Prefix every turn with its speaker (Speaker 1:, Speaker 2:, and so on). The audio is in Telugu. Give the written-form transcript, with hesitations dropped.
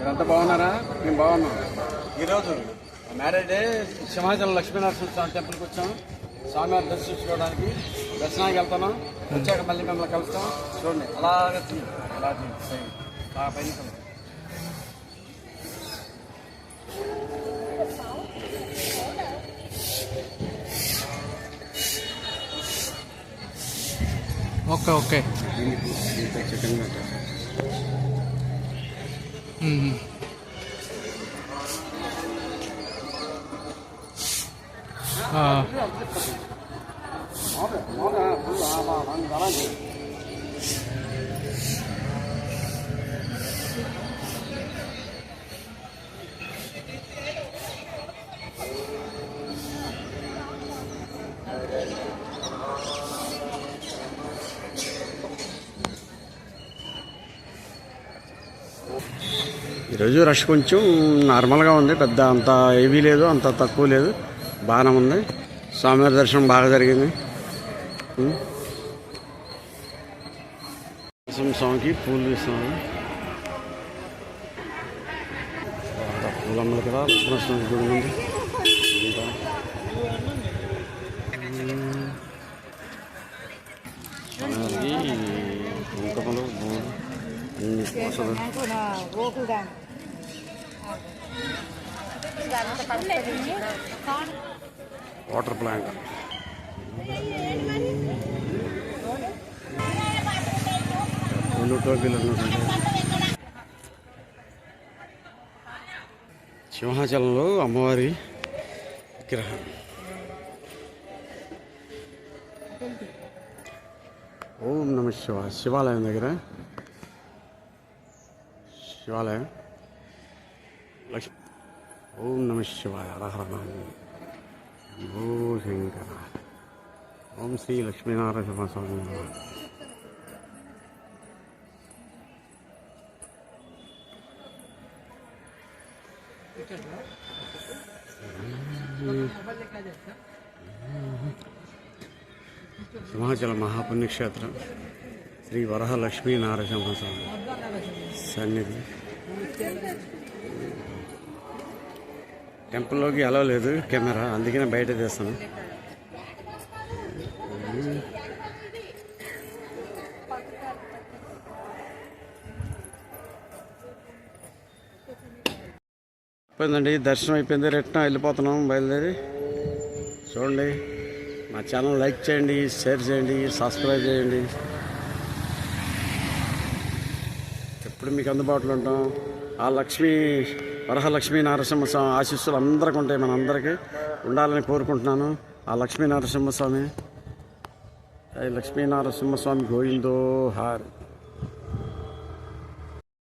Speaker 1: మీరంతా బాగున్నారా? మేము బాగున్నాం. ఈరోజు మ్యారేజ్ డే సింహాచలం లక్ష్మీనరసింహ స్వామి టెంపుల్కి వచ్చాం. స్వామివారి దర్శించుకోవడానికి దర్శనానికి వెళ్తున్నాం. వచ్చాక మళ్ళీ మిమ్మల్ని కలుస్తాం. చూడండి అలాగే అలా పైన
Speaker 2: ఓకే ఓకే
Speaker 1: చికెన్ ఈరోజు రష్ కొంచెం నార్మల్గా ఉంది. పెద్ద అంత హెవీ లేదు, అంత తక్కువ లేదు, బాగానే ఉంది. స్వామివారి దర్శనం బాగా జరిగింది. స్వామికి పూలు తీస్తున్నాము. పూలమ్మలు కదా లక్ష్మణస్వామి గుడి ఉంది. స్వామివారికి కుంకుమలు అన్ని పూసలు వాటర్ ప్లాంట్ పూలు టోపీలు సింహాచలంలో అమ్మవారి విగ్రహం. ఓం నమ శివాయ. శివాలయం దగ్గర శివాలయం. ఓం నమ శివాయ. హర ఓ శంకర. ఓం శ్రీ లక్ష్మీనారాయణ స్వామి. సింహాచలం మహాపుణ్యక్షేత్రం శ్రీ వరహలక్ష్మీ నారసింహస్వామి సన్నిధి. టెంపుల్లోకి అలౌ లేదు కెమెరా, అందుకనే బయట తీస్తాను. అయిపోయిందండి, దర్శనం అయిపోయింది. రిటర్న్ వెళ్ళిపోతున్నాం బయలుదేరి. చూడండి, మా ఛానల్ లైక్ చేయండి, షేర్ చేయండి, సబ్స్క్రైబ్ చేయండి. ఎప్పుడు మీకు అందుబాటులో ఉంటాం. ఆ వరహలక్ష్మీ నరసింహస్వామి ఆశీస్సులు అందరికీ ఉంటాయి, మనందరికీ ఉండాలని కోరుకుంటున్నాను. ఆ లక్ష్మీ నరసింహస్వామి, లక్ష్మీ నరసింహస్వామి గోవిందో హార్.